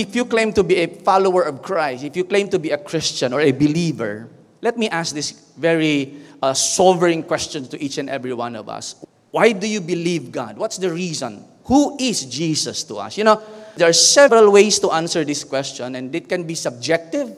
if you claim to be a follower of Christ, if you claim to be a Christian or a believer, let me ask this very sobering question to each and every one of us. Why do you believe God? What's the reason? Who is Jesus to us? There are several ways to answer this question, and it can be subjective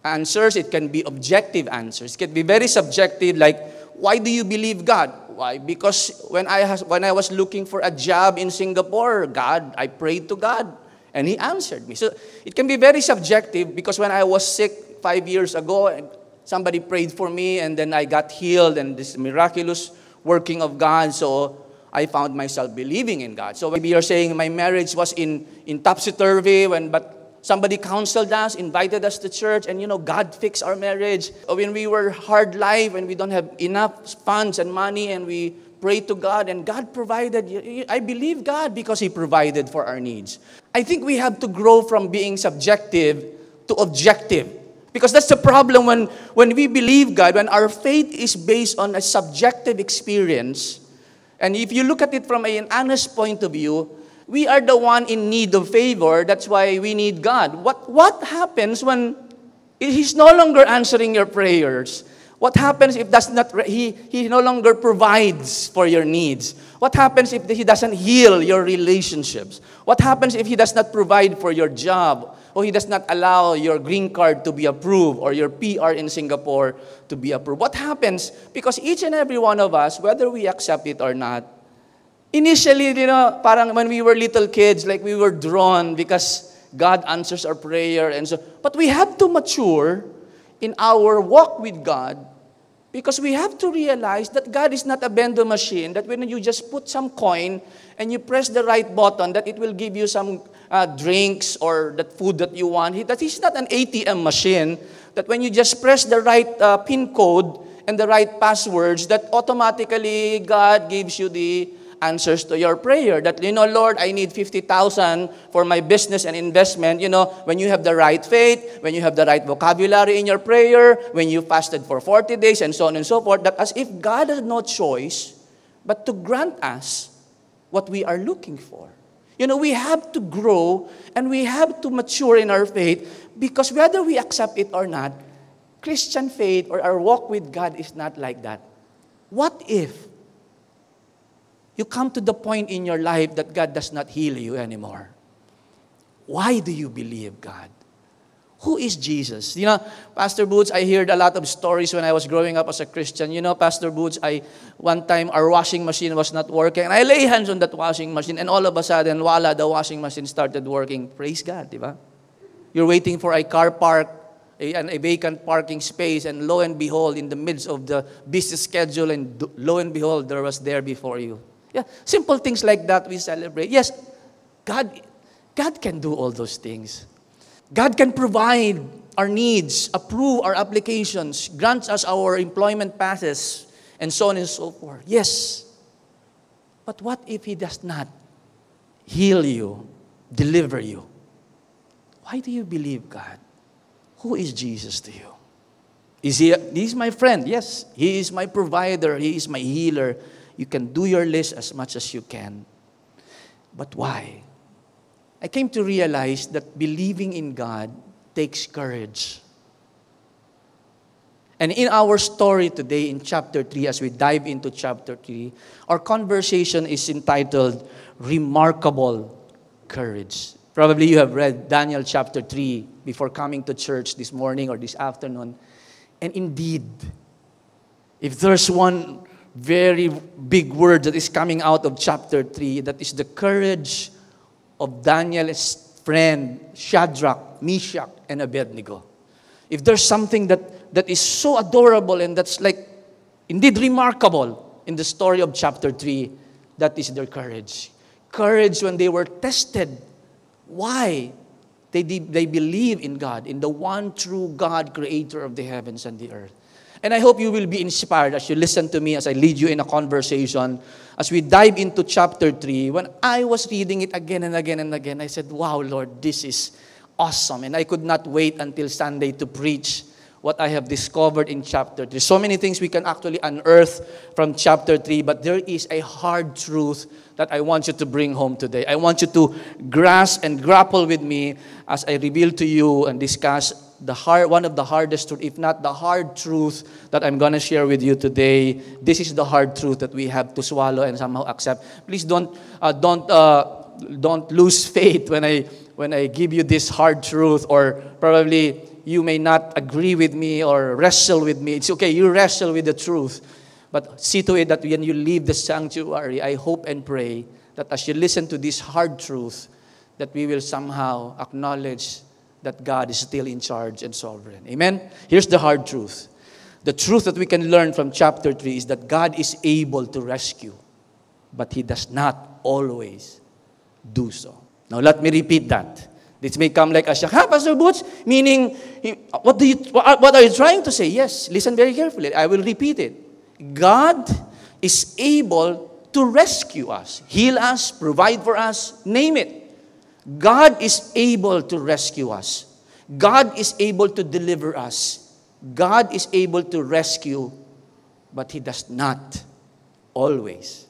answers, it can be objective answers. It can be very subjective, like, why do you believe God? Why? Because when I was looking for a job in Singapore, I prayed to God, and He answered me. So it can be very subjective, because when I was sick 5 years ago, somebody prayed for me, and then I got healed, and this miraculous working of God, so I found myself believing in God. So maybe you're saying my marriage was in topsy-turvy, but somebody counseled us, invited us to church, and God fixed our marriage. When we were hard life and we don't have enough funds and money, and we prayed to God, and God provided. I believe God because He provided for our needs. I think we have to grow from being subjective to objective. Because that's the problem when we believe God, when our faith is based on a subjective experience. And if you look at it from an honest point of view, we are the one in need of favor. That's why we need God. What happens when He's no longer answering your prayers? What happens if He no longer provides for your needs? What happens if He doesn't heal your relationships? What happens if He does not provide for your job? Or He does not allow your green card to be approved, or your PR in Singapore to be approved? What happens? Because each and every one of us, whether we accept it or not, initially, parang when we were little kids, like we were drawn because God answers our prayer. But we have to mature in our walk with God, because we have to realize that God is not a vending machine, that when you just put some coin and you press the right button, that it will give you some drinks or that food that you want. That He's not an ATM machine, that when you just press the right PIN code and the right passwords, that automatically God gives you the answers to your prayer. That, Lord, I need 50,000 for my business and investment. When you have the right faith, when you have the right vocabulary in your prayer, when you fasted for 40 days, and so on and so forth, that as if God has no choice but to grant us what we are looking for. We have to grow and we have to mature in our faith, because whether we accept it or not, Christian faith or our walk with God is not like that. What if you come to the point in your life that God does not heal you anymore? Why do you believe God? Who is Jesus? Pastor Boots, I heard a lot of stories when I was growing up as a Christian. Pastor Boots, one time our washing machine was not working, and I lay hands on that washing machine, and all of a sudden, voila, the washing machine started working. Praise God, di ba? You're waiting for a car park, a vacant parking space, and lo and behold, in the midst of the busy schedule, and lo and behold, there was there before you. Yeah, simple things like that we celebrate. Yes, God can do all those things. God can provide our needs, approve our applications, grant us our employment passes, and so on and so forth. Yes. But what if He does not heal you, deliver you? Why do you believe God? Who is Jesus to you? He's my friend. Yes. He is my provider. He is my healer. You can do your list as much as you can. But why? I came to realize that believing in God takes courage. And in our story today in chapter 3, as we dive into chapter 3, our conversation is entitled Remarkable Courage. Probably you have read Daniel chapter 3 before coming to church this morning or this afternoon. And indeed, if there's one very big word that is coming out of chapter 3, that is the courage of Daniel's friend Shadrach, Meshach, and Abednego. If there's something that is so adorable and that's like indeed remarkable in the story of chapter 3, that is their courage. Courage when they were tested. Why? They believe in God, in the one true God, creator of the heavens and the earth. And I hope you will be inspired as you listen to me as I lead you in a conversation. As we dive into chapter 3, when I was reading it again and again and again, I said, wow, Lord, this is awesome. And I could not wait until Sunday to preach what I have discovered in chapter 3. So many things we can actually unearth from chapter 3, but there is a hard truth that I want you to bring home today. I want you to grasp and grapple with me as I reveal to you and discuss one of the hardest truth, if not the hard truth that I'm going to share with you today. This is the hard truth that we have to swallow and somehow accept. Please don't lose faith when I give you this hard truth, or probably you may not agree with me or wrestle with me. It's okay, you wrestle with the truth. But see to it that when you leave the sanctuary, I hope and pray that as you listen to this hard truth, that we will somehow acknowledge that God is still in charge and sovereign. Amen? Here's the hard truth. The truth that we can learn from chapter 3 is that God is able to rescue, but He does not always do so. Now, let me repeat that. This may come like a shock. Pastor Butch? Meaning, what are you trying to say? Yes, listen very carefully. I will repeat it. God is able to rescue us, heal us, provide for us, name it. God is able to rescue us. God is able to deliver us. God is able to rescue, but He does not always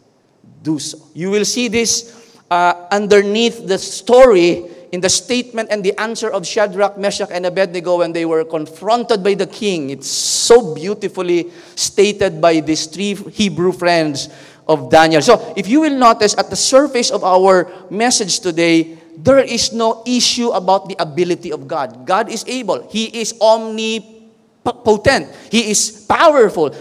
do so. You will see this underneath the story in the statement and the answer of Shadrach, Meshach, and Abednego when they were confronted by the king. It's so beautifully stated by these three Hebrew friends of Daniel. So, if you will notice at the surface of our message today, there is no issue about the ability of God. God is able. He is omnipotent. He is powerful.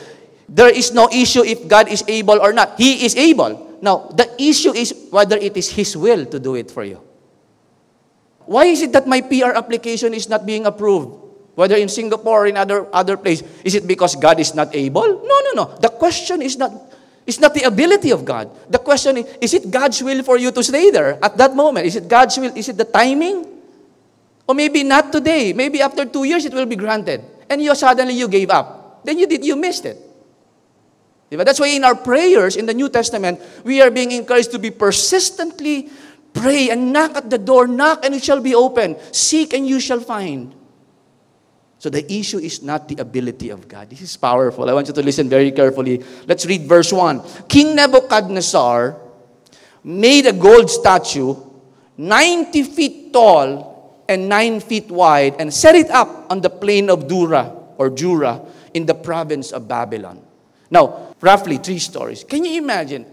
There is no issue if God is able or not. He is able. Now, the issue is whether it is His will to do it for you. Why is it that my PR application is not being approved? Whether in Singapore or in other place. Is it because God is not able? No. The question is not the ability of God. The question is it God's will for you to stay there at that moment? Is it God's will? Is it the timing? Or maybe not today. Maybe after 2 years it will be granted. And suddenly you gave up. Then you missed it. That's why in our prayers in the New Testament, we are being encouraged to be persistently pray and knock at the door. Knock and it shall be open. Seek and you shall find. So the issue is not the ability of God. This is powerful. I want you to listen very carefully. Let's read verse 1. King Nebuchadnezzar made a gold statue 90 feet tall and 9 feet wide and set it up on the plain of Dura in the province of Babylon. Now, roughly 3 stories. Can you imagine?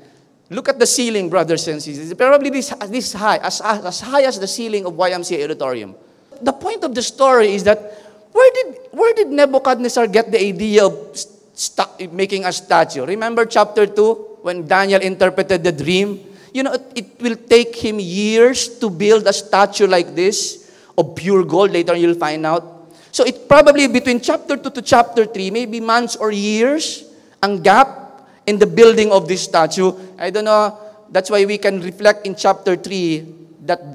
Look at the ceiling, brothers and sisters. It's probably this high, as high as the ceiling of YMCA auditorium. The point of the story is that where did Nebuchadnezzar get the idea of making a statue? Remember chapter 2 when Daniel interpreted the dream? It will take him years to build a statue like this of pure gold. Later you'll find out. So it probably between chapter 2 to chapter 3, maybe months or years, ang gap in the building of this statue. I don't know, that's why we can reflect in chapter 3 that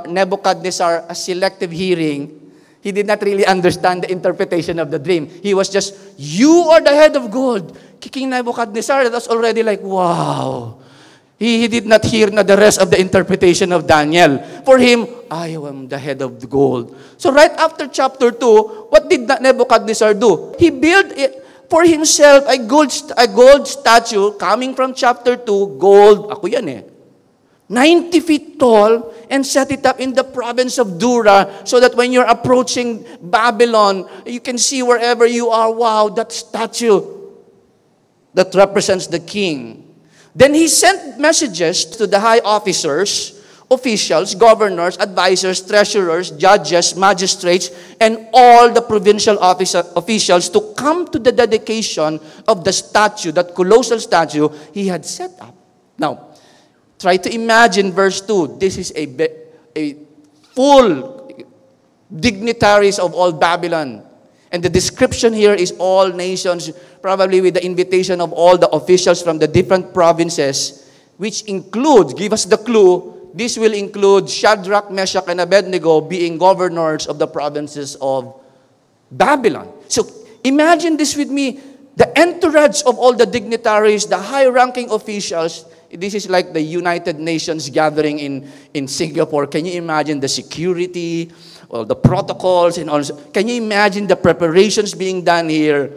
Nebuchadnezzar, a selective hearing, he did not really understand the interpretation of the dream. He was just, you are the head of gold. King Nebuchadnezzar, that's already like, wow. He did not hear the rest of the interpretation of Daniel. For him, I am the head of the gold. So right after chapter 2, what did Nebuchadnezzar do? He built for himself a gold statue coming from chapter 2, gold, 90 feet tall, and set it up in the province of Dura so that when you're approaching Babylon, you can see wherever you are, wow, that statue that represents the king. Then he sent messages to the high officers, officials, governors, advisors, treasurers, judges, magistrates, and all the provincial officials to come to the dedication of the statue, that colossal statue he had set up. Now, try to imagine verse 2. This is a full dignitaries of all Babylon. And the description here is all nations, probably with the invitation of all the officials from the different provinces, which includes, give us the clue, this will include Shadrach, Meshach, and Abednego being governors of the provinces of Babylon. So imagine this with me. The entourage of all the dignitaries, the high-ranking officials, this is like the United Nations gathering in Singapore. Can you imagine the security, all the protocols, and all? Can you imagine the preparations being done here?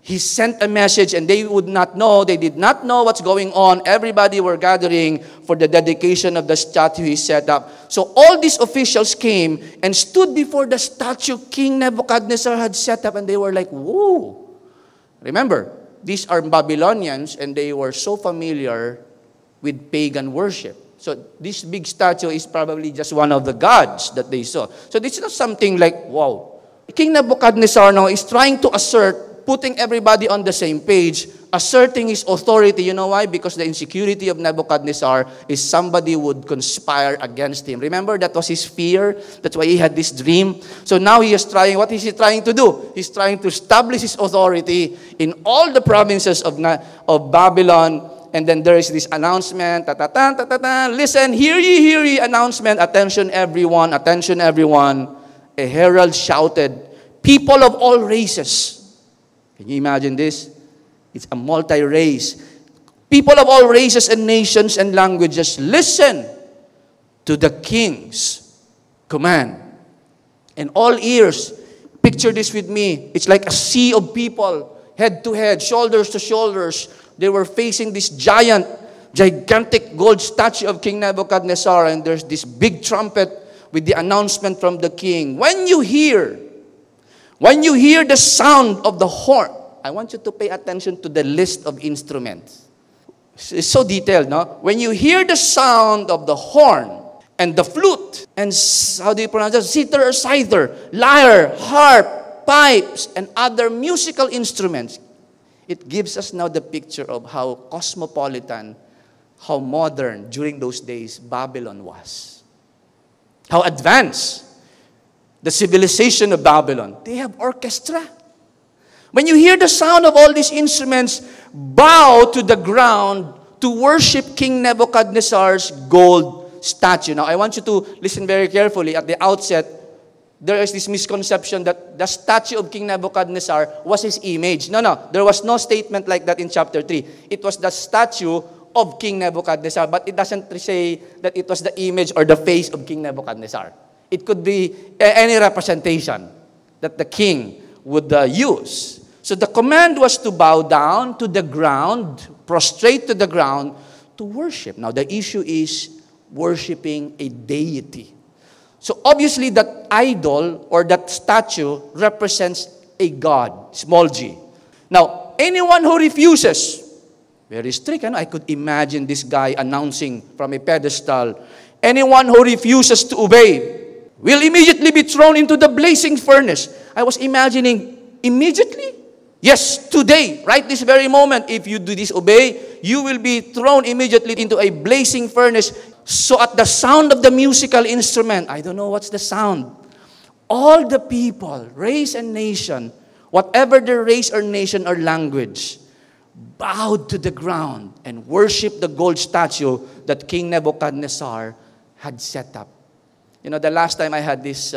He sent a message and they would not know, they did not know what's going on. Everybody were gathering for the dedication of the statue he set up. So all these officials came and stood before the statue King Nebuchadnezzar had set up, and they were like, whoa. Remember, these are Babylonians and they were so familiar with pagan worship. So this big statue is probably just one of the gods that they saw. So this is not something like, wow. King Nebuchadnezzar now is trying to assert, putting everybody on the same page, asserting his authority. You know why? Because the insecurity of Nebuchadnezzar is somebody would conspire against him. Remember, that was his fear. That's why he had this dream. So now he is trying, what is he trying to do? He's trying to establish his authority in all the provinces of Babylon. And then there is this announcement, listen, hear ye, announcement, attention everyone, a herald shouted, people of all races. Can you imagine this? It's a multi-race. People of all races and nations and languages, listen to the king's command. And all ears, picture this with me. It's like a sea of people, head to head, shoulders to shoulders. They were facing this gigantic gold statue of King Nebuchadnezzar, and there's this big trumpet with the announcement from the king. When you hear the sound of the horn, I want you to pay attention to the list of instruments. It's so detailed, no? When you hear the sound of the horn and the flute, and how do you pronounce it? Zither or scyther, lyre, harp, pipes, and other musical instruments. It gives us now the picture of how cosmopolitan, how modern during those days Babylon was. How advanced. The civilization of Babylon. They have orchestra. When you hear the sound of all these instruments, bow to the ground to worship King Nebuchadnezzar's gold statue. Now, I want you to listen very carefully. At the outset, there is this misconception that the statue of King Nebuchadnezzar was his image. No. There was no statement like that in chapter 3. It was the statue of King Nebuchadnezzar, but it doesn't say that it was the image or the face of King Nebuchadnezzar. It could be any representation that the king would use. So the command was to bow down to the ground, prostrate to the ground, to worship. Now the issue is worshiping a deity. So obviously that idol or that statue represents a god, small g. Now, anyone who refuses, very strict, I could imagine this guy announcing from a pedestal, anyone who refuses to obey will immediately be thrown into the blazing furnace. I was imagining, immediately? Yes, today, right this very moment, if you do disobey, you will be thrown immediately into a blazing furnace. So at the sound of the musical instrument, I don't know what's the sound, all the people, race and nation, whatever their race or nation or language, bowed to the ground and worshiped the gold statue that King Nebuchadnezzar had set up. You know, the last time I had this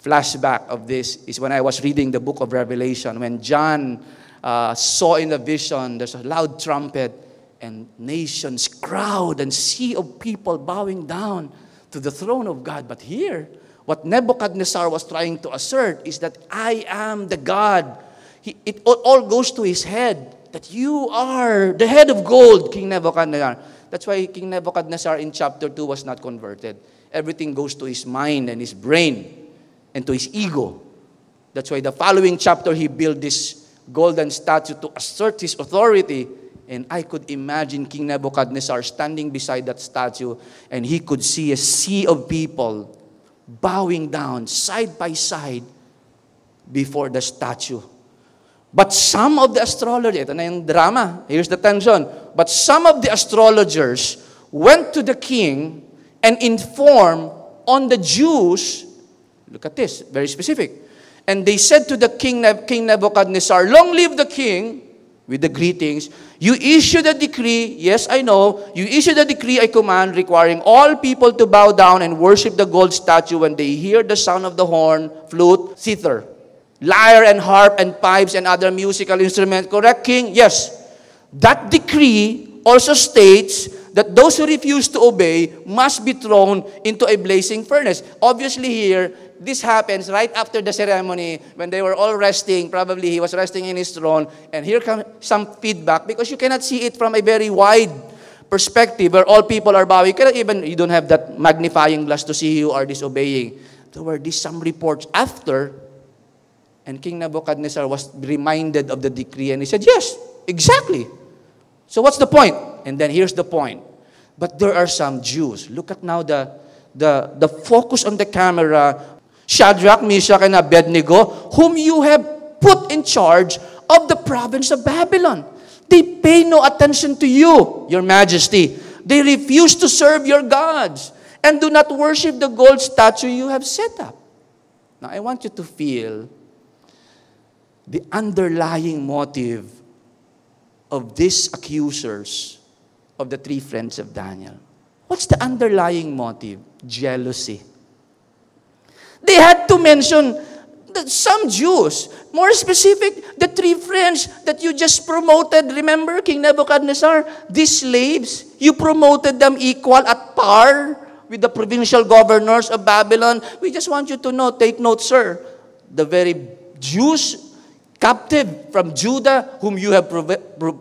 flashback of this is when I was reading the book of Revelation, when John saw in the vision, there's a loud trumpet, and nations, crowd, and sea of people bowing down to the throne of God. But here, what Nebuchadnezzar was trying to assert is that I am the God. It all goes to his head, that you are the head of gold, King Nebuchadnezzar. That's why King Nebuchadnezzar in chapter 2 was not converted. Everything goes to his mind and his brain and to his ego. That's why the following chapter, he built this golden statue to assert his authority. And I could imagine King Nebuchadnezzar standing beside that statue, and he could see a sea of people bowing down side by side before the statue. But some of the astrologers, ito na yung drama, here's the tension. But some of the astrologers went to the king and informed on the Jews, look at this, very specific. And they said to the King Nebuchadnezzar, long live the king, with the greetings, you issued a decree, yes, I know, you issued a decree, a command requiring all people to bow down and worship the gold statue when they hear the sound of the horn, flute, zither. lyre and harp and pipes and other musical instruments. Correct, king? Yes. That decree also states that those who refuse to obey must be thrown into a blazing furnace. Obviously here, this happens right after the ceremony when they were all resting. Probably he was resting in his throne. And here comes some feedback because you cannot see it from a very wide perspective where all people are bowing. You don't have that magnifying glass to see who are disobeying. There were some reports after, and King Nebuchadnezzar was reminded of the decree, and he said, yes, exactly. So what's the point? And then here's the point. But there are some Jews. Look at now the focus on the camera. Shadrach, Meshach, and Abednego, whom you have put in charge of the province of Babylon. They pay no attention to you, your majesty. They refuse to serve your gods and do not worship the gold statue you have set up. Now, I want you to feel the underlying motive of these accusers of the three friends of Daniel. What's the underlying motive? Jealousy. They had to mention that some Jews, more specific, the three friends that you just promoted. Remember, King Nebuchadnezzar, these slaves, you promoted them equal at par with the provincial governors of Babylon. We just want you to know, take note, sir, the very Jews captive from Judah, whom you have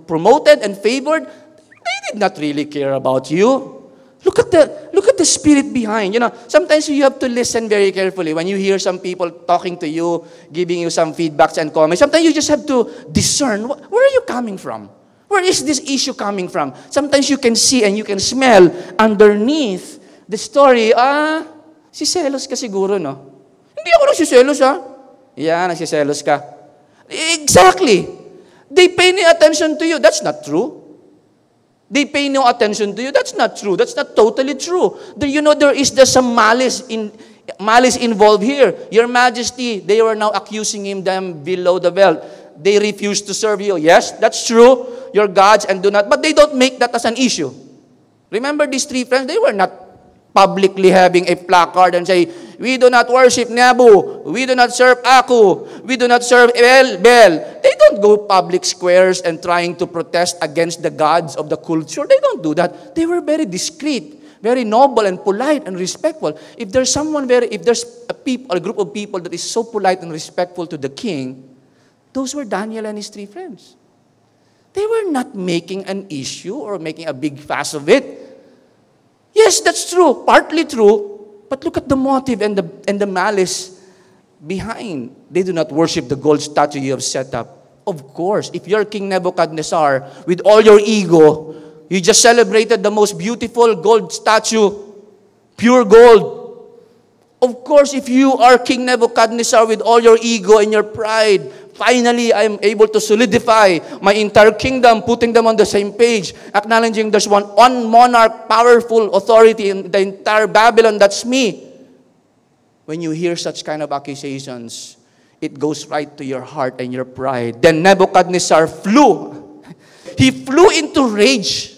promoted and favored, they did not really care about you. Look at the spirit behind. You know, sometimes you have to listen very carefully when you hear some people talking to you, giving you some feedbacks and comments. Sometimes you just have to discern, where are you coming from? Where is this issue coming from? Sometimes you can see and you can smell underneath the story, nagsiselos ka siguro, no? Hindi ako nagsiselos, ha? Yeah, nagsiselos ka. Exactly. They pay no attention to you. That's not true. They pay no attention to you. That's not true. That's not totally true. There is some malice involved here. Your Majesty, they were now accusing them below the belt. They refuse to serve you. Yes, that's true. Your gods and do not. But they don't make that as an issue. Remember these three friends? They were not publicly having a placard and say, we do not worship Nebu. We do not serve Aku. We do not serve Bel. They don't go public squares and trying to protest against the gods of the culture. They don't do that. They were very discreet, very noble and polite and respectful. If there's a group of people that is so polite and respectful to the king, those were Daniel and his three friends. They were not making an issue or making a big fuss of it. Yes, that's true, partly true. But look at the motive and the malice behind. They do not worship the gold statue you have set up. Of course, if you're King Nebuchadnezzar, with all your ego, you just celebrated the most beautiful gold statue, pure gold. Of course, if you are King Nebuchadnezzar with all your ego and your pride, finally, I am able to solidify my entire kingdom, putting them on the same page, acknowledging there's one monarch, powerful authority in the entire Babylon, that's me. When you hear such kind of accusations, it goes right to your heart and your pride. Then Nebuchadnezzar flew. He flew into rage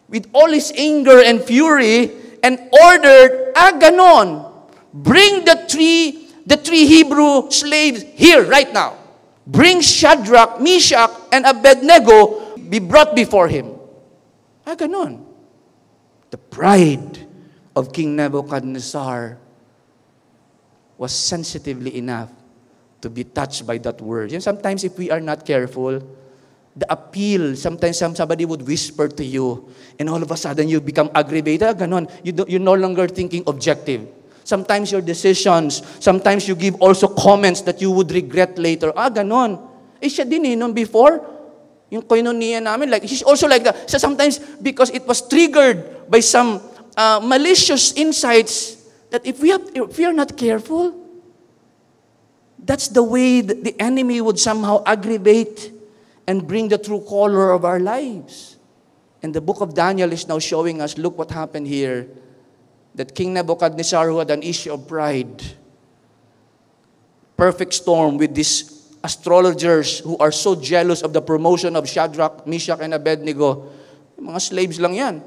with all his anger and fury and ordered, ganon, bring the three Hebrew slaves here right now. Bring Shadrach, Meshach, and Abednego, be brought before him. Ganon. The pride of King Nebuchadnezzar was sensitively enough to be touched by that word. Sometimes if we are not careful, the appeal, sometimes somebody would whisper to you, and all of a sudden you become aggravated. Ganon. You're no longer thinking objective. Sometimes your decisions, sometimes you give also comments that you would regret later. Ganon. Siya din nung before, yung koinonia namin, she's also like that. So sometimes, because it was triggered by some malicious insights, that if we are not careful, that's the way that the enemy would somehow aggravate and bring the true color of our lives. And the book of Daniel is now showing us, look what happened here. That King Nebuchadnezzar, who had an issue of pride, perfect storm with these astrologers who are so jealous of the promotion of Shadrach, Meshach, and Abednego. Mga slaves lang yan.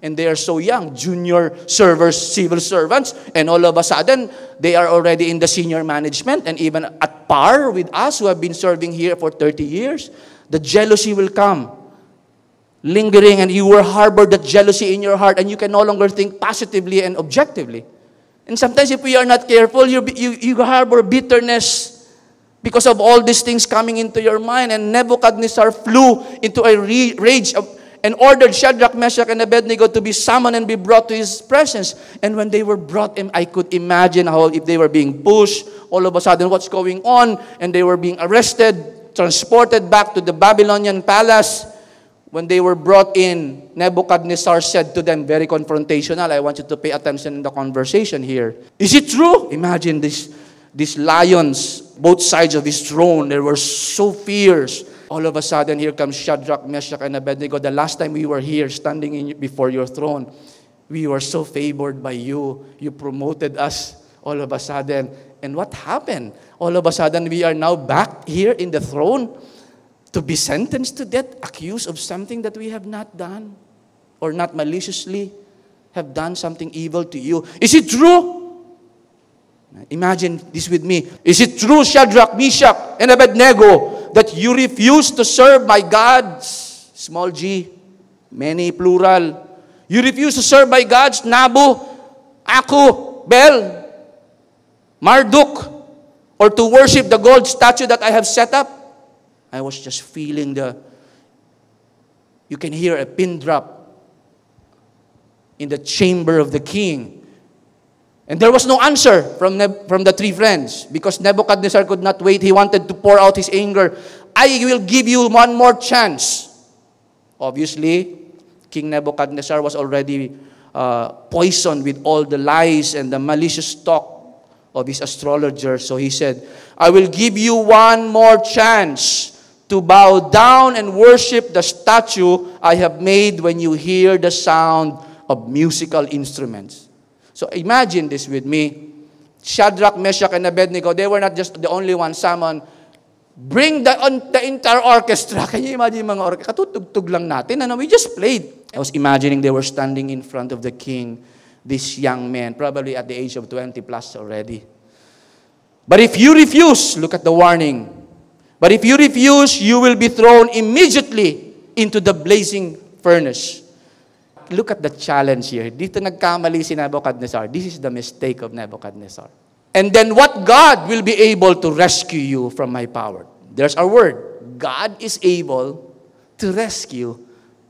And they are so young, junior servers, civil servants, and all of a sudden, they are already in the senior management and even at par with us who have been serving here for 30 years. The jealousy will come, lingering, and you will harbor that jealousy in your heart, and you can no longer think positively and objectively. And sometimes if we are not careful, you harbor bitterness because of all these things coming into your mind. And Nebuchadnezzar flew into a rage and ordered Shadrach, Meshach, and Abednego to be summoned and be brought to his presence. And when they were brought in, I could imagine how if they were being pushed, all of a sudden what's going on, and they were being arrested, transported back to the Babylonian palace. When they were brought in, Nebuchadnezzar said to them, very confrontational, I want you to pay attention in the conversation here. Is it true? Imagine these lions, both sides of his throne, they were so fierce. All of a sudden, here comes Shadrach, Meshach, and Abednego. The last time we were here, standing before your throne, we were so favored by you. You promoted us all of a sudden. And what happened? All of a sudden, we are now back here in the throne to be sentenced to death, accused of something that we have not done, or not maliciously have done something evil to you. Is it true? Imagine this with me. Is it true, Shadrach, Meshach, and Abednego, that you refuse to serve my gods? Small g, many plural. You refuse to serve my gods, Nabu, Aku, Bel, Marduk, or to worship the gold statue that I have set up? I was just feeling you can hear a pin drop in the chamber of the king. And there was no answer from the three friends because Nebuchadnezzar could not wait. He wanted to pour out his anger. I will give you one more chance. Obviously, King Nebuchadnezzar was already poisoned with all the lies and the malicious talk of his astrologers. So he said, I will give you one more chance to bow down and worship the statue I have made when you hear the sound of musical instruments. So imagine this with me. Shadrach, Meshach, and Abednego, they were not just the only ones summoned. Bring the entire orchestra. Can you imagine mga orchestra? Katutugtog lang natin. We just played. I was imagining they were standing in front of the king, this young man, probably at the age of 20 plus already. But if you refuse, look at the warning. But if you refuse, you will be thrown immediately into the blazing furnace. Look at the challenge here. Dito nagkamali si Nebuchadnezzar. This is the mistake of Nebuchadnezzar. And then what God will be able to rescue you from my power? There's our word. God is able to rescue,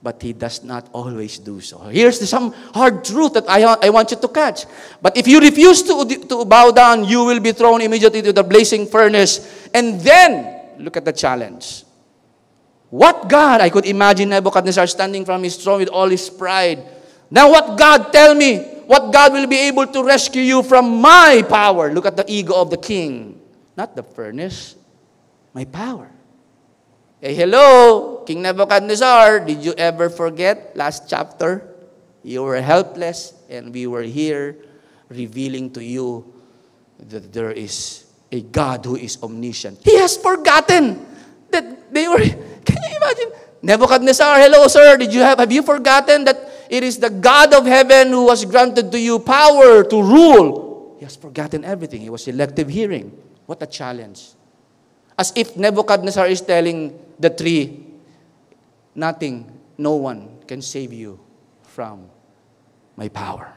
but He does not always do so. Here's some hard truth that I want you to catch. But if you refuse to bow down, you will be thrown immediately to the blazing furnace. And then, look at the challenge. What God? I could imagine Nebuchadnezzar standing from his throne with all his pride. Now what God? Tell me. What God will be able to rescue you from my power? Look at the ego of the king. Not the furnace. My power. Hey, hello, King Nebuchadnezzar. Did you ever forget last chapter? You were helpless and we were here revealing to you that there is a God who is omniscient. He has forgotten that they were... Can you imagine? Nebuchadnezzar, hello sir, have you forgotten that it is the God of heaven who has granted to you power to rule? He has forgotten everything. It was selective hearing. What a challenge. As if Nebuchadnezzar is telling the three, nothing, no one can save you from my power.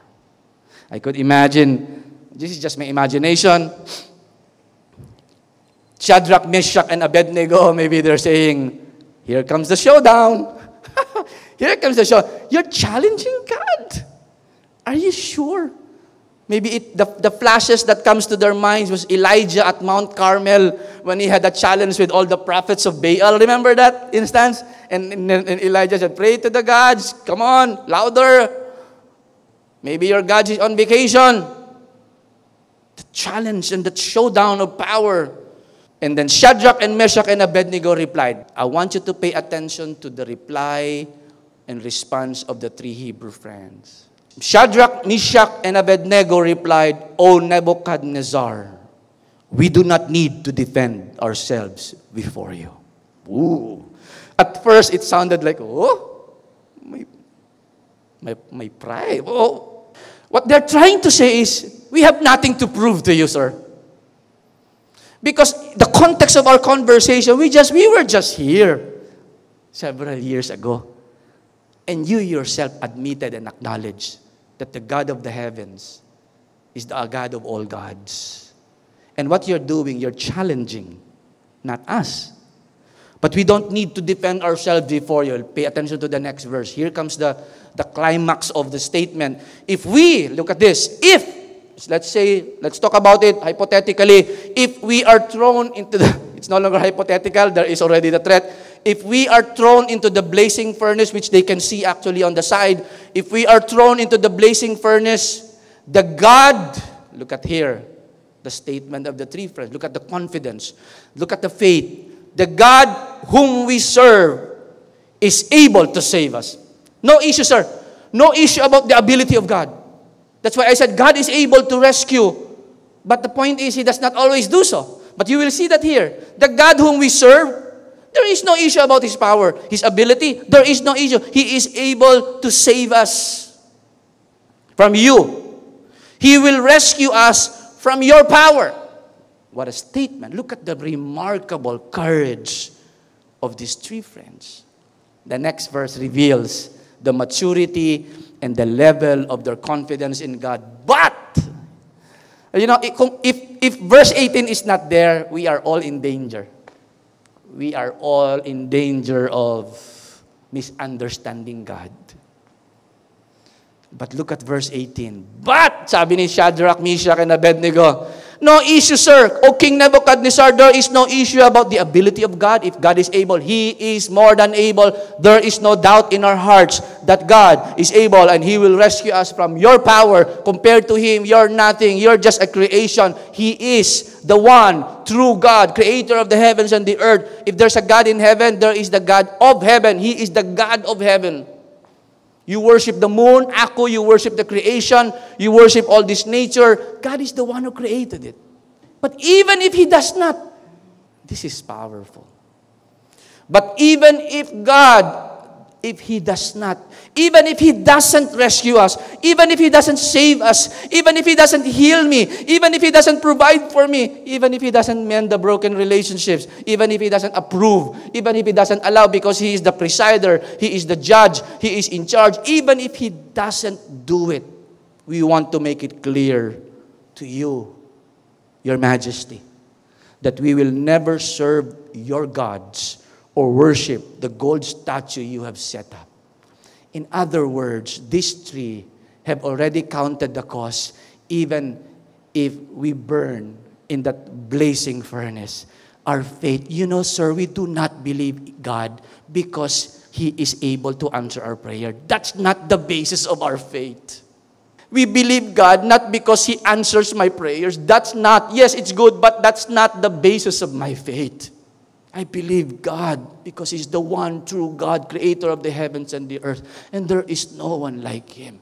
I could imagine, this is just my imagination, Shadrach, Meshach, and Abednego, maybe they're saying, here comes the showdown. Here comes the show. You're challenging God. Are you sure? Maybe the flashes that comes to their minds was Elijah at Mount Carmel when he had a challenge with all the prophets of Baal. Remember that instance? And Elijah said, pray to the gods. Come on, louder. Maybe your God is on vacation. The challenge and the showdown of power. And then Shadrach and Meshach and Abednego replied. I want you to pay attention to the reply and response of the three Hebrew friends. Shadrach, Meshach, and Abednego replied, O Nebuchadnezzar, we do not need to defend ourselves before you. Ooh. At first, it sounded like, oh, My pride. Oh, what they're trying to say is, we have nothing to prove to you, sir. Because the context of our conversation, we were just here several years ago. And you yourself admitted and acknowledged that the God of the heavens is the God of all gods. And what you're doing, you're challenging, not us. But we don't need to defend ourselves before you. Pay attention to the next verse. Here comes the climax of the statement. If we, look at this, let's talk about it hypothetically. If we are thrown into it's no longer hypothetical, there is already the threat. If we are thrown into the blazing furnace, which they can see actually on the side, if we are thrown into the blazing furnace, the God, look at here, the statement of the three friends, look at the confidence, look at the faith. The God whom we serve is able to save us. No issue, sir. No issue about the ability of God. That's why I said God is able to rescue. But the point is, He does not always do so. But you will see that here. The God whom we serve, there is no issue about His power, His ability. There is no issue. He is able to save us from you. He will rescue us from your power. What a statement. Look at the remarkable courage of these three friends. The next verse reveals the maturity and the level of their confidence in God. But, if verse 18 is not there, we are all in danger. We are all in danger of misunderstanding God. But look at verse 18. But, sabi ni Shadrach, Meshach, and Abednego, no issue, sir. O King Nebuchadnezzar, there is no issue about the ability of God. If God is able, He is more than able. There is no doubt in our hearts that God is able and He will rescue us from your power. Compared to Him, you're nothing. You're just a creation. He is the one true God, creator of the heavens and the earth. If there's a God in heaven, there is the God of heaven. He is the God of heaven. You worship the moon, Ako, you worship the creation, you worship all this nature. God is the one who created it. But even if He does not, this is powerful. But even if God, if He does not, even if He doesn't rescue us, even if He doesn't save us, even if He doesn't heal me, even if He doesn't provide for me, even if He doesn't mend the broken relationships, even if He doesn't approve, even if He doesn't allow because He is the presider, He is the judge, He is in charge, even if He doesn't do it, we want to make it clear to you, Your Majesty, that we will never serve your gods or worship the gold statue you have set up. In other words, these three have already counted the cost, even if we burn in that blazing furnace. Our faith, sir, we do not believe God because He is able to answer our prayer. That's not the basis of our faith. We believe God not because He answers my prayers. That's not, yes, it's good, but that's not the basis of my faith. I believe God because He's the one true God, creator of the heavens and the earth. And there is no one like Him.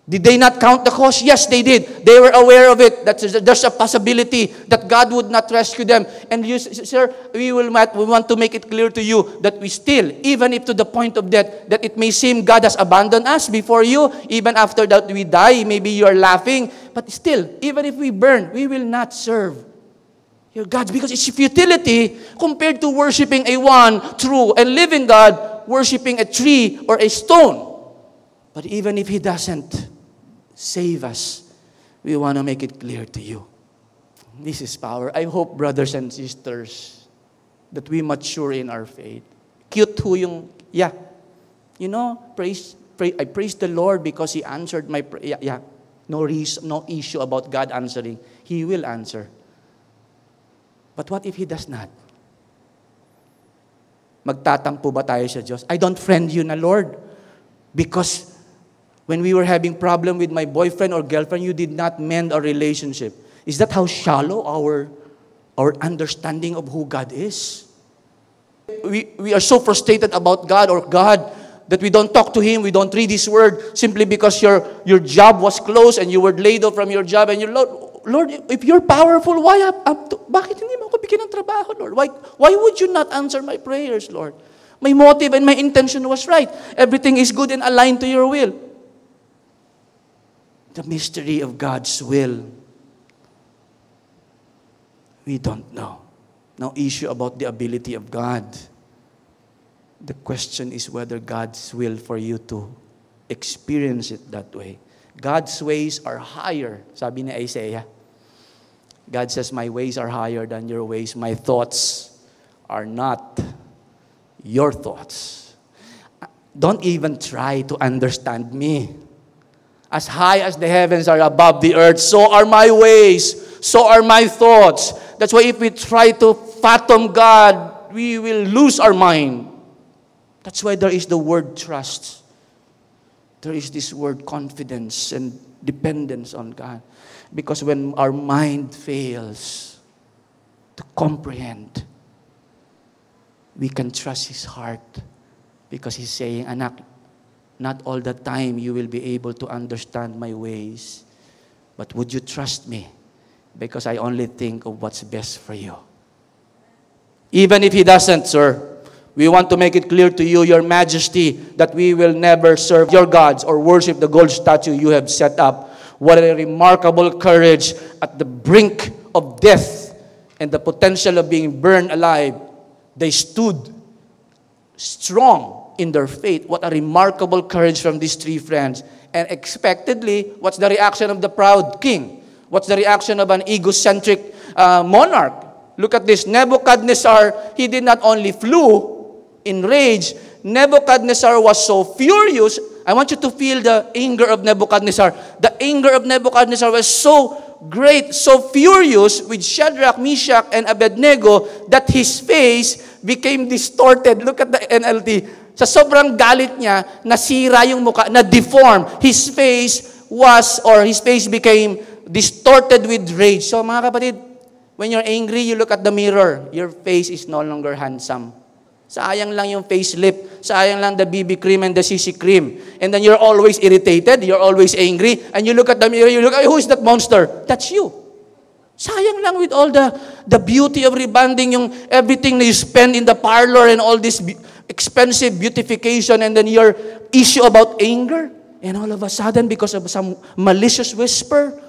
Did they not count the cost? Yes, they did. They were aware of it. That there's a possibility that God would not rescue them. And you, sir, we want to make it clear to you that we still, even if to the point of death, that it may seem God has abandoned us before you, even after that we die, maybe you are laughing. But still, even if we burn, we will not serve your gods, because it's futility compared to worshiping a one true and living God, worshiping a tree or a stone. But even if He doesn't save us, we want to make it clear to you. This is power. I hope, brothers and sisters, that we mature in our faith. Cute ho yung, I praise the Lord because He answered my prayer. No issue about God answering. He will answer. But what if He does not? Magtatampo ba tayo sa Diyos? I don't friend you na, Lord, because when we were having problem with my boyfriend or girlfriend, you did not mend our relationship. Is that how shallow our understanding of who God is? We are so frustrated about God or God that we don't talk to Him, we don't read His Word simply because your job was closed and you were laid off from your job and you're, Lord, if you're powerful, bakit hindi mo ako bigyan ng trabaho, Lord? Why would you not answer my prayers, Lord? My motive and my intention was right. Everything is good and aligned to your will. the mystery of God's will? We don't know. No issue about the ability of God. The question is whether God's will for you to experience it that way. God's ways are higher, sabi ni Isaiah. God says, my ways are higher than your ways. My thoughts are not your thoughts. Don't even try to understand me. As high as the heavens are above the earth, so are my ways, so are my thoughts. That's why if we try to fathom God, we will lose our mind. That's why there is the word trust. There is this word confidence and dependence on God. Because when our mind fails to comprehend, we can trust His heart. Because He's saying, anak, not all the time you will be able to understand my ways. But would you trust me? Because I only think of what's best for you. Even if He doesn't, sir, we want to make it clear to you, Your Majesty, that we will never serve your gods or worship the gold statue you have set up. What a remarkable courage at the brink of death and the potential of being burned alive. They stood strong in their faith. What a remarkable courage from these three friends. And expectedly, what's the reaction of the proud king? What's the reaction of an egocentric monarch? Look at this. Nebuchadnezzar, he did not only flew in rage. Nebuchadnezzar was so furious. I want you to feel the anger of Nebuchadnezzar. The anger of Nebuchadnezzar was so great, so furious with Shadrach, Meshach, and Abednego that his face became distorted. Look at the NLT. Sa sobrang galit niya, nasira yung mukha, na-deform. His face became distorted with rage. So mga kapatid, when you're angry, you look at the mirror. Your face is no longer handsome. Sayang lang yung facelift. Sayang lang the BB cream and the CC cream. And then you're always irritated. You're always angry. And you look at the mirror, you look, who is that monster? That's you. Sayang lang with all the beauty of rebanding, yung everything that you spend in the parlor and all this expensive beautification, and then your issue about anger. And all of a sudden, because of some malicious whisper,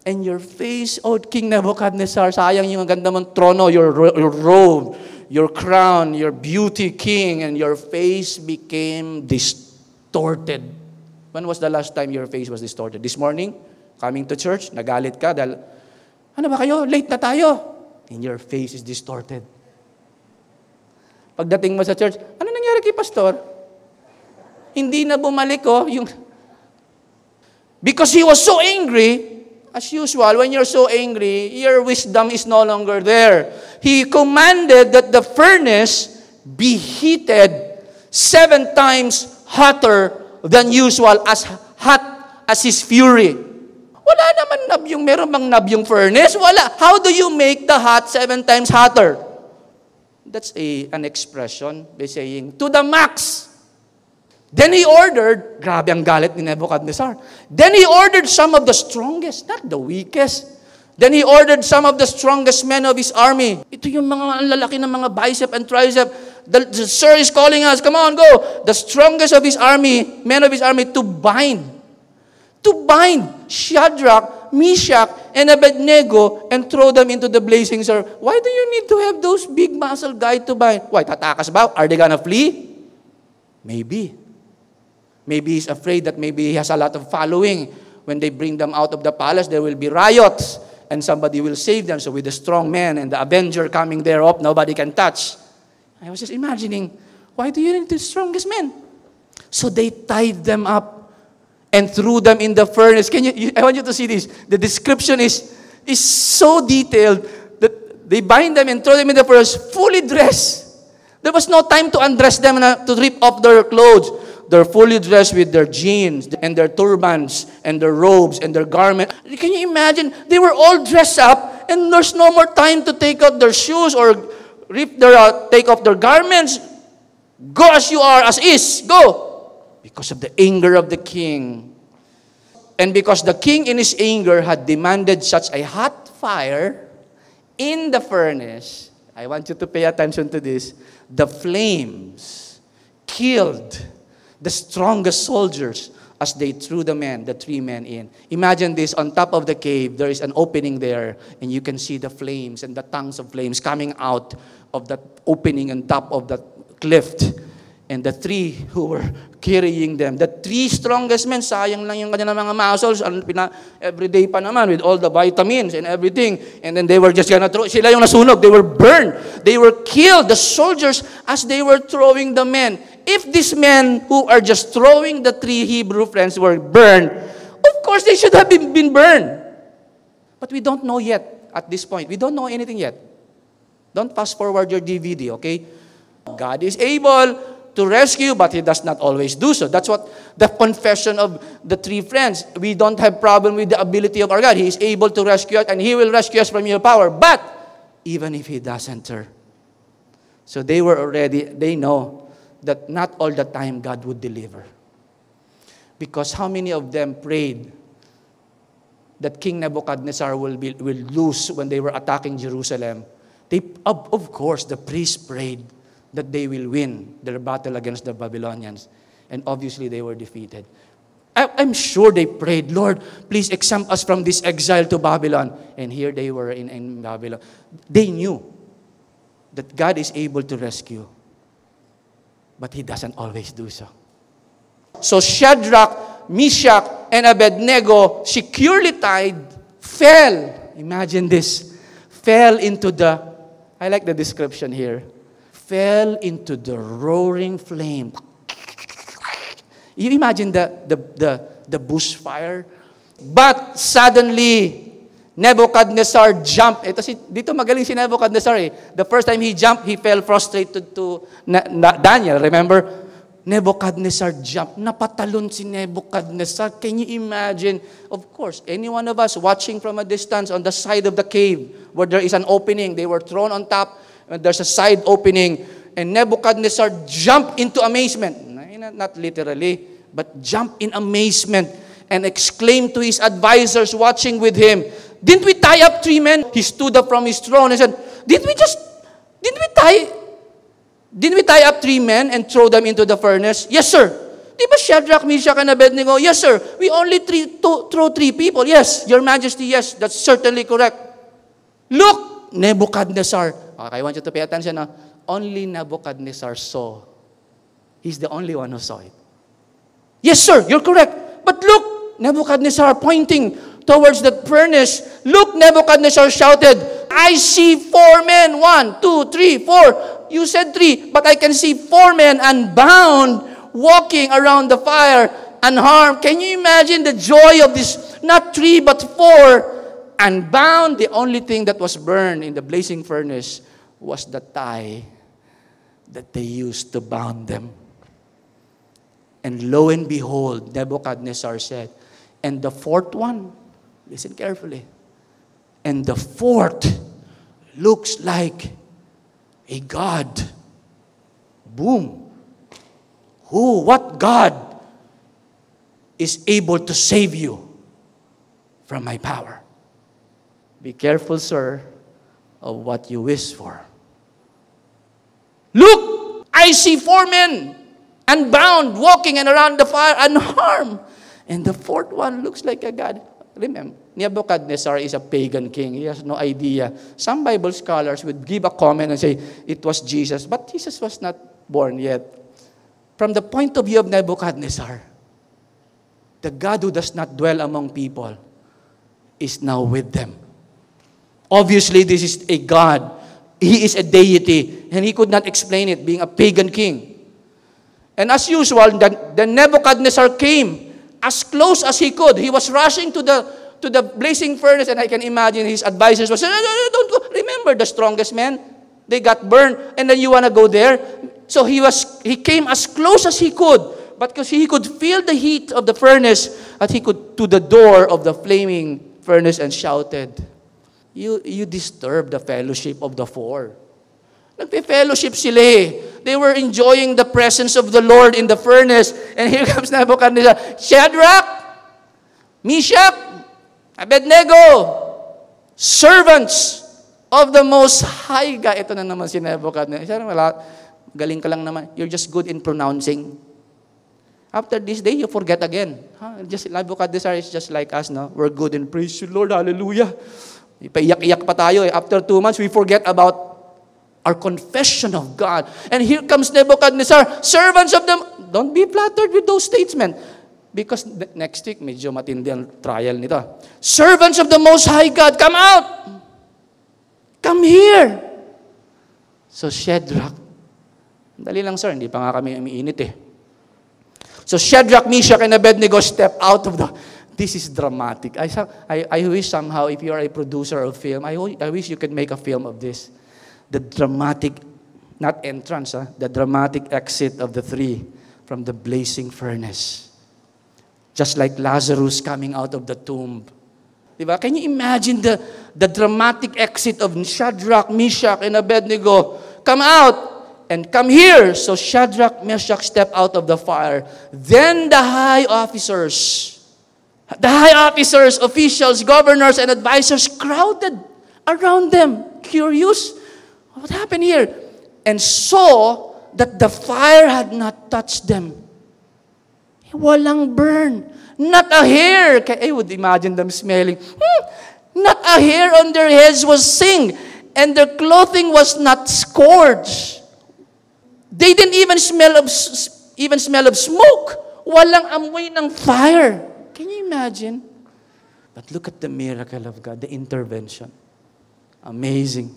and your face, oh King Nebuchadnezzar, sayang yung ganda mong trono, your robe, your crown, your beauty, king, and your face became distorted. When was the last time your face was distorted? This morning, coming to church, nagalit ka dahil, ano ba kayo? Late na tayo. And your face is distorted. Pagdating mo sa church, ano nangyari kay pastor? Hindi na bumalik because he was so angry. As usual, when you're so angry, your wisdom is no longer there. He commanded that the furnace be heated 7 times hotter than usual, as hot as his fury. Wala naman nabyong, meron bang nabyong furnace? Wala. How do you make the hot 7 times hotter? That's an expression by saying, to the max. Then he ordered, grabe ang galit ni Nebuchadnezzar. Then he ordered some of the strongest, not the weakest. Then he ordered some of the strongest men of his army. Ito yung mga lalaki ng mga bicep and tricep. The sir is calling us, come on, go. The strongest of his army, men of his army, to bind Shadrach, Meshach, and Abednego and throw them into the blazing fire. Why do you need to have those big muscle guys to bind? Why, tatakas ba? Are they gonna flee? Maybe. Maybe he's afraid that maybe he has a lot of following. When they bring them out of the palace, there will be riots and somebody will save them. So with the strong men and the avenger coming there up, nobody can touch. I was just imagining, why do you need the strongest men? So they tied them up and threw them in the furnace. I want you to see this. The description is so detailed that they bind them and throw them in the furnace fully dressed. There was no time to undress them and to rip off their clothes. They're fully dressed with their jeans and their turbans and their robes and their garments. Can you imagine? They were all dressed up and there's no more time to take out their shoes or take off their garments. Go as you are, as is. Go. Because of the anger of the king. And because the king in his anger had demanded such a hot fire in the furnace, I want you to pay attention to this, the flames killed the strongest soldiers as they threw the 3 men in. Imagine this, on top of the cave, there is an opening there, and you can see the flames and the tongues of flames coming out of that opening on top of that cliff. And the 3 who were carrying them, the 3 strongest men, sayang lang yung kanilang mga muscles, everyday pa naman with all the vitamins and everything. And then they were just gonna throw, sila yung nasunog, they were burned, they were killed, the soldiers, as they were throwing the men. If these men who are just throwing the 3 Hebrew friends were burned, of course they should have been burned. But we don't know yet at this point. We don't know anything yet. Don't fast forward your DVD, okay? God is able to rescue, but He does not always do so. That's what the confession of the 3 friends. We don't have problem with the ability of our God. He is able to rescue us, and He will rescue us from your power. But even if He doesn't, sir. So they know that not all the time God would deliver. Because how many of them prayed that King Nebuchadnezzar will lose when they were attacking Jerusalem? Of course, the priests prayed that they will win their battle against the Babylonians. And obviously, they were defeated. I'm sure they prayed, Lord, please exempt us from this exile to Babylon. And here they were in Babylon. They knew that God is able to rescue, but He doesn't always do so. So Shadrach, Meshach, and Abednego, securely tied, fell. Imagine this. Fell into I like the description here. Fell into the roaring flame. You imagine the bushfire? But suddenly, Nebuchadnezzar jumped. Dito magaling si Nebuchadnezzar eh. The first time he jumped, he fell prostrated to Daniel. Remember? Nebuchadnezzar jumped. Napatalon si Nebuchadnezzar. Can you imagine? Of course, any one of us watching from a distance on the side of the cave where there is an opening, they were thrown on top, and there's a side opening, and Nebuchadnezzar jumped into amazement. Not literally, but jumped in amazement and exclaimed to his advisors watching with him, "Didn't we tie up 3 men?" He stood up from his throne and said, Didn't we tie up 3 men and throw them into the furnace? Yes, sir. Di ba Shadrach, Meshach, and Abednego? Yes, sir. We only throw 3 people. Yes, Your Majesty, yes. That's certainly correct. Look, Nebuchadnezzar. Okay, I want you to pay attention now. Only Nebuchadnezzar saw. He's the only one who saw it. Yes, sir, you're correct. But look, Nebuchadnezzar pointing towards the furnace. Look, Nebuchadnezzar shouted, I see 4 men. 1, 2, 3, 4. You said 3, but I can see 4 men unbound walking around the fire unharmed. Can you imagine the joy of this? Not 3, but 4 unbound. The only thing that was burned in the blazing furnace was the tie that they used to bound them. And lo and behold, Nebuchadnezzar said, and the 4th one, listen carefully, and the 4th looks like a God. Boom. What God is able to save you from my power? Be careful, sir, of what you wish for. Look, I see 4 men unbound, walking and around the fire unharmed. And the 4th one looks like a God. Remember, Nebuchadnezzar is a pagan king. He has no idea. Some Bible scholars would give a comment and say, it was Jesus. But Jesus was not born yet. From the point of view of Nebuchadnezzar, the God who does not dwell among people is now with them. Obviously, this is a God. He is a deity. And he could not explain it, being a pagan king. And as usual, the Nebuchadnezzar came as close as he could. He was rushing to the blazing furnace, and I can imagine his advisors were saying, no, don't go. Remember the strongest men? They got burned, and then you want to go there? So he came as close as he could, but because he could feel the heat of the furnace, that he could to the door of the flaming furnace and shouted, You disturb the fellowship of the 4. Nagpe-fellowship sila eh. They were enjoying the presence of the Lord in the furnace. And here comes Nebuchadnezzar. Shadrach, Meshach, Abednego, servants of the Most High God. Ito na naman si Nebuchadnezzar. Galing ka lang naman. You're just good in pronouncing. After this day, you forget again. Huh? Just Nebuchadnezzar is just like us, no? We're good and praise you, Lord, hallelujah. Ipaiyak-iyak pa tayo eh. After 2 months, we forget about our confession of God. And here comes Nebuchadnezzar, servants of them. Don't be flattered with those statements. Because next week, medyo matindi ang trial nito. Servants of the Most High God, come out! Come here! So Shadrach, dali lang sir, hindi pa nga kami umiinit eh. So Shadrach, Meshach, and Abednego step out of the... This is dramatic. I wish somehow, if you are a producer of film, I wish you could make a film of this. The dramatic, not entrance, the dramatic exit of the three from the blazing furnace. Just like Lazarus coming out of the tomb. Diba? Can you imagine the dramatic exit of Shadrach, Meshach, and Abednego? Come out! And come here. So Shadrach, Meshach step out of the fire. Then the high officers, officials, governors, and advisors crowded around them, curious. What happened here? And saw that the fire had not touched them. Walang burn. Not a hair. I would imagine them smelling. Not a hair on their heads was singed, and their clothing was not scorched. They didn't even smell of smoke. Walang amoy ng fire. Can you imagine? But look at the miracle of God, the intervention. Amazing.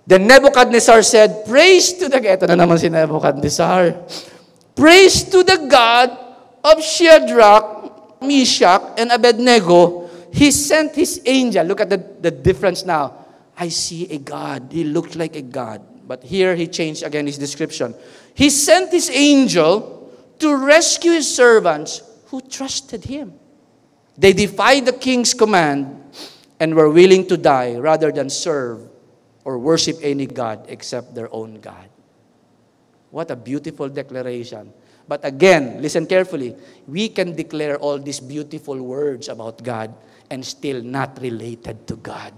Then Nebuchadnezzar said, praise to the... Ito na naman si Nebuchadnezzar. Praise to the God of Shadrach, Meshach, and Abednego. He sent his angel. Look at the difference now. I see a God. He looked like a God. But here he changed again his description. He sent his angel to rescue his servants who trusted him. They defied the king's command and were willing to die rather than serve or worship any God except their own God. What a beautiful declaration. But again, listen carefully. We can declare all these beautiful words about God and still not related to God.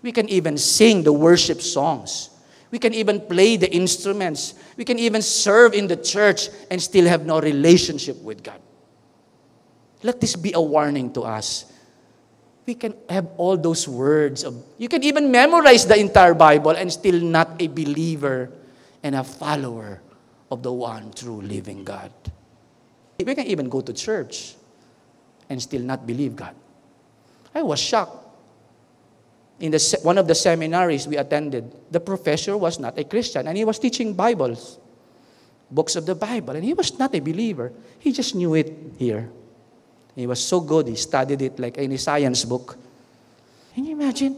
We can even sing the worship songs. We can even play the instruments. We can even serve in the church and still have no relationship with God. Let this be a warning to us. We can have all those words. You can even memorize the entire Bible and still not a believer and a follower of the one true living God. We can even go to church and still not believe God. I was shocked. In one of the seminaries we attended, the professor was not a Christian, and he was teaching Bibles, books of the Bible, and he was not a believer. He just knew it here. He was so good, he studied it like any science book. Can you imagine?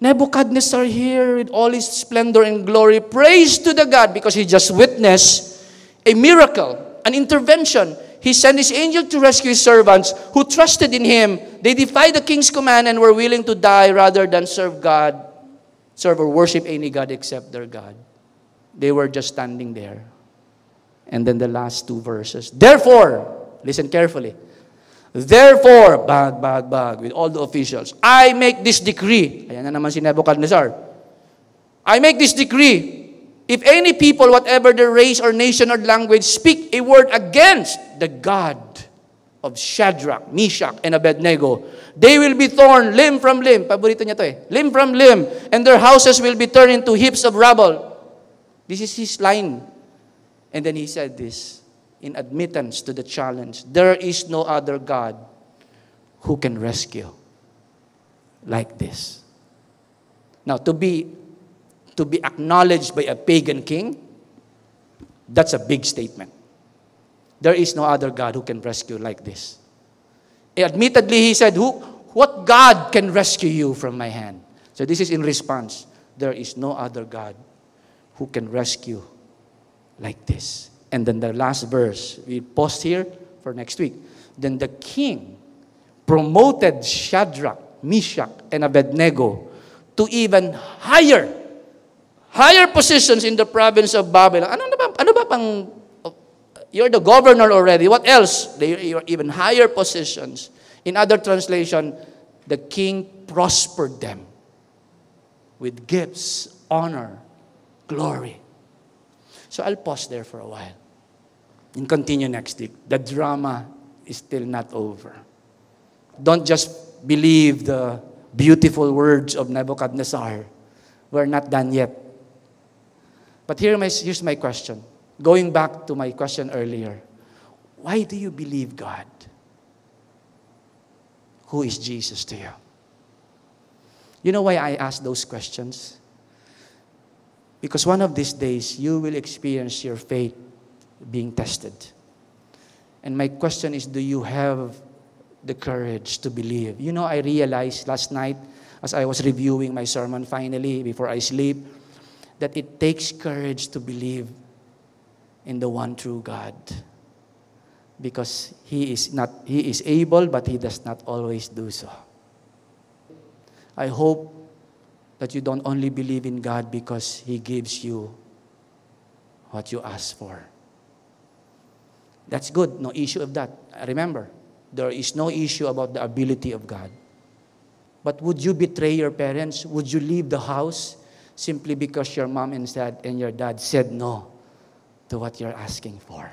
Nebuchadnezzar here with all his splendor and glory, praise to the God, because he just witnessed a miracle, an intervention. He sent his angel to rescue his servants who trusted in him. They defied the king's command and were willing to die rather than serve or worship any God except their God. They were just standing there. And then the last two verses. Therefore, listen carefully. Therefore, with all the officials, I make this decree. Ayan na naman si Nebuchadnezzar. I make this decree. If any people, whatever their race or nation or language, speak a word against the God of Shadrach, Meshach, and Abednego, they will be torn limb from limb. Paborito niya to eh. Limb from limb. And their houses will be turned into heaps of rubble. This is his line. And then he said this in admittance to the challenge. There is no other God who can rescue like this. Now, to be acknowledged by a pagan king, that's a big statement. There is no other God who can rescue like this. Admittedly, he said, what God can rescue you from my hand? So this is in response. There is no other God who can rescue like this. And then the last verse, we pause here for next week. Then the king promoted Shadrach, Meshach, and Abednego to even higher positions in the province of Babylon. Ano ba pang, you're the governor already. What else? You're even higher positions. In other translation, the king prospered them with gifts, honor, glory. So I'll pause there for a while. And continue next week. The drama is still not over. Don't just believe the beautiful words of Nebuchadnezzar. We're not done yet. But here's my question. Going back to my question earlier. Why do you believe God? Who is Jesus to you? You know why I ask those questions? Because one of these days, you will experience your faith being tested. And my question is, do you have the courage to believe? You know, I realized last night, as I was reviewing my sermon finally, before I sleep, that it takes courage to believe in the one true God. Because He is able, but He does not always do so. I hope that you don't only believe in God because He gives you what you ask for. That's good. No issue of that. Remember, there is no issue about the ability of God. But would you betray your parents? Would you leave the house simply because your mom and your dad said no to what you're asking for?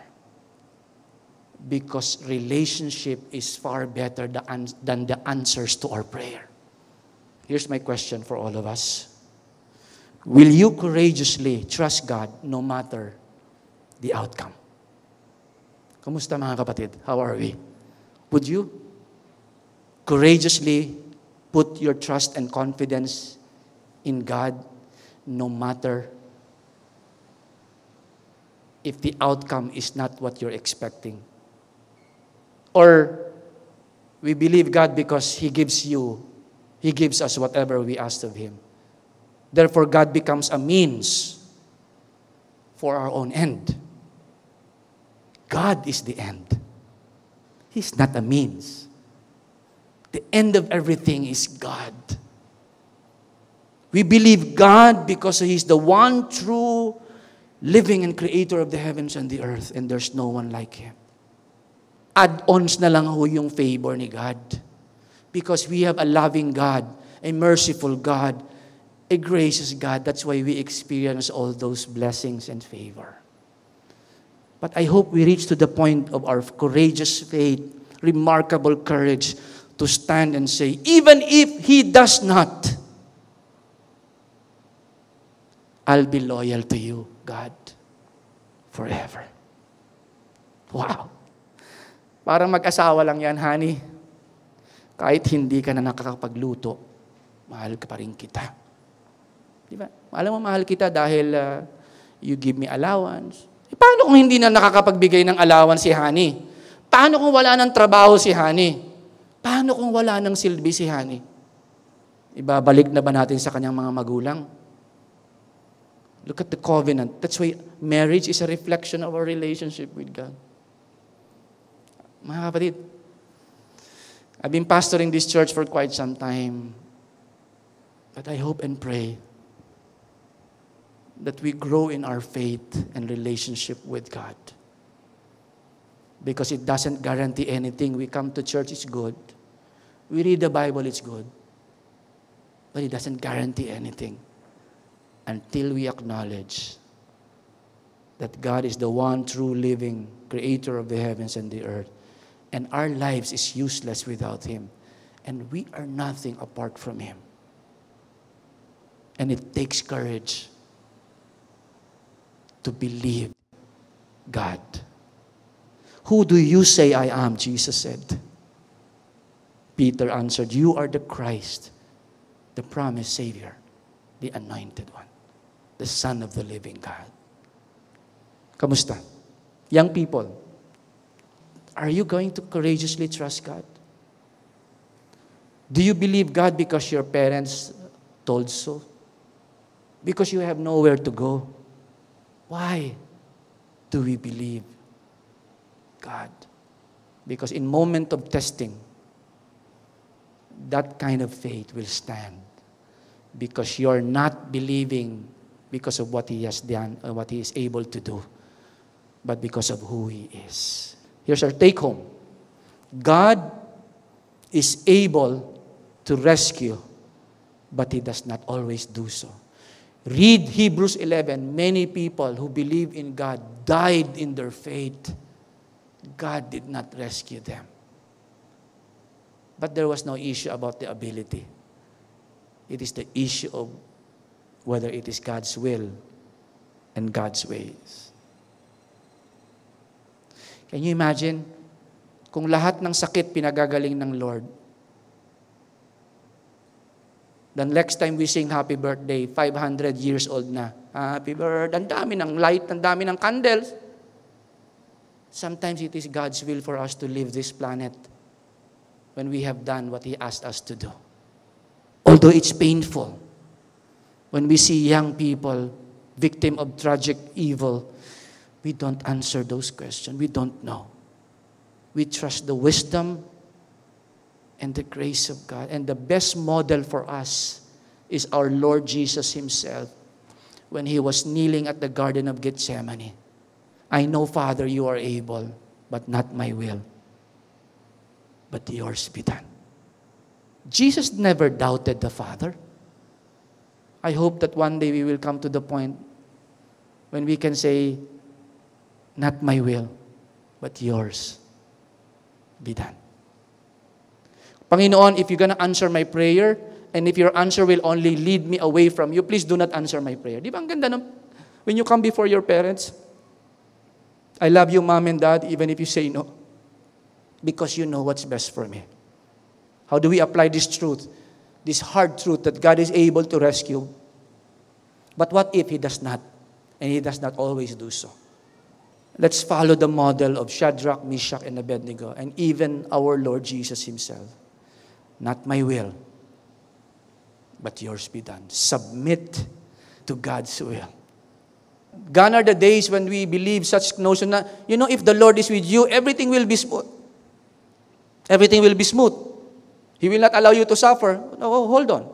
Because relationship is far better than the answers to our prayer. Here's my question for all of us. Will you courageously trust God no matter the outcome? Kamusta mga kapatid? How are we? Would you courageously put your trust and confidence in God no matter if the outcome is not what you're expecting? Or we believe God because He gives us whatever we ask of Him. Therefore, God becomes a means for our own end. God is the end. He's not a means. The end of everything is God. We believe God because He's the one true living and creator of the heavens and the earth, and there's no one like Him. Add-ons na lang ho yung favor ni God. Because we have a loving God, a merciful God, a gracious God. That's why we experience all those blessings and favor. But I hope we reach to the point of our courageous faith, remarkable courage to stand and say, even if He does not, I'll be loyal to you, God, forever. Wow. Parang mag-asawa lang yan, honey. Kahit hindi ka na nakakapagluto, mahal ka pa rin kita. Di ba? Alam mo, mahal kita dahil you give me allowance. Paano kung hindi na nakakapagbigay ng allowance si honey? Paano kung wala ng trabaho si honey? Paano kung wala ng silbi si honey? Ibabalik na ba natin sa kanyang mga magulang? Look at the covenant. That's why marriage is a reflection of our relationship with God. Mga kapatid, I've been pastoring this church for quite some time. But I hope and pray that we grow in our faith and relationship with God. Because it doesn't guarantee anything. We come to church, it's good. We read the Bible, it's good. But it doesn't guarantee anything until we acknowledge that God is the one true living creator of the heavens and the earth. And our lives is useless without Him. And we are nothing apart from Him. And it takes courage to believe God. Who do you say I am? Jesus said. Peter answered, you are the Christ, the promised Savior, the anointed one, the Son of the living God. Kamusta? Young people, are you going to courageously trust God? Do you believe God because your parents told so? Because you have nowhere to go? Why do we believe God? Because in moment of testing, that kind of faith will stand. Because you're not believing because of what He has done or what He is able to do, but because of who He is. Here's our take home. God is able to rescue, but He does not always do so. Read Hebrews 11. Many people who believe in God died in their faith. God did not rescue them. But there was no issue about the ability. It is the issue of whether it is God's will and God's ways. Can you imagine kung lahat ng sakit pinagagaling ng Lord? Then next time we sing happy birthday, 500 years old na. Happy birthday. Ang dami ng light, ang dami ng candles. Sometimes it is God's will for us to leave this planet when we have done what He asked us to do. Although it's painful, when we see young people victim of tragic evil, we don't answer those questions. We don't know. We trust the wisdom and the grace of God. And the best model for us is our Lord Jesus Himself when He was kneeling at the Garden of Gethsemane. I know, Father, you are able, but not my will, but yours be done. Jesus never doubted the Father. I hope that one day we will come to the point when we can say, not my will, but yours be done. Panginoon, if you're gonna answer my prayer, and if your answer will only lead me away from you, please do not answer my prayer. Di ba ang ganda no? When you come before your parents, I love you, Mom and Dad, even if you say no, because you know what's best for me. How do we apply this truth? This hard truth that God is able to rescue. But what if He does not? And He does not always do so. Let's follow the model of Shadrach, Meshach, and Abednego, and even our Lord Jesus Himself. Not my will, but yours be done. Submit to God's will. Gone are the days when we believe such notion na, if the Lord is with you, everything will be smooth. Everything will be smooth. He will not allow you to suffer. No, hold on.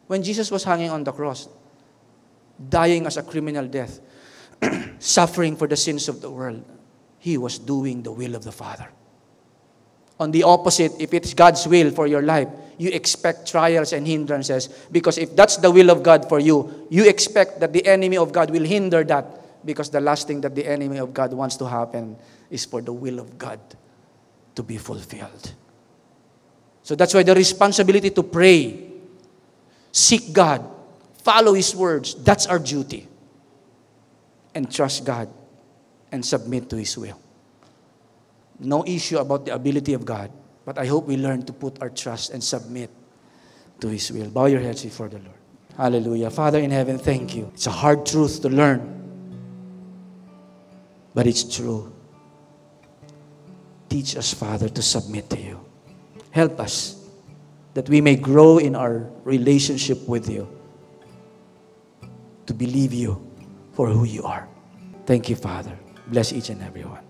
When Jesus was hanging on the cross, dying as a criminal death, suffering for the sins of the world, He was doing the will of the Father. On the opposite, if it's God's will for your life, you expect trials and hindrances, because if that's the will of God for you, you expect that the enemy of God will hinder that, because the last thing that the enemy of God wants to happen is for the will of God to be fulfilled. So that's why the responsibility to pray, seek God, follow His words, that's our duty. And trust God and submit to His will. No issue about the ability of God, but I hope we learn to put our trust and submit to His will. Bow your heads before the Lord. Hallelujah. Father in heaven, thank you. It's a hard truth to learn, but it's true. Teach us, Father, to submit to you. Help us that we may grow in our relationship with you, to believe you for who you are. Thank you, Father. Bless each and every one.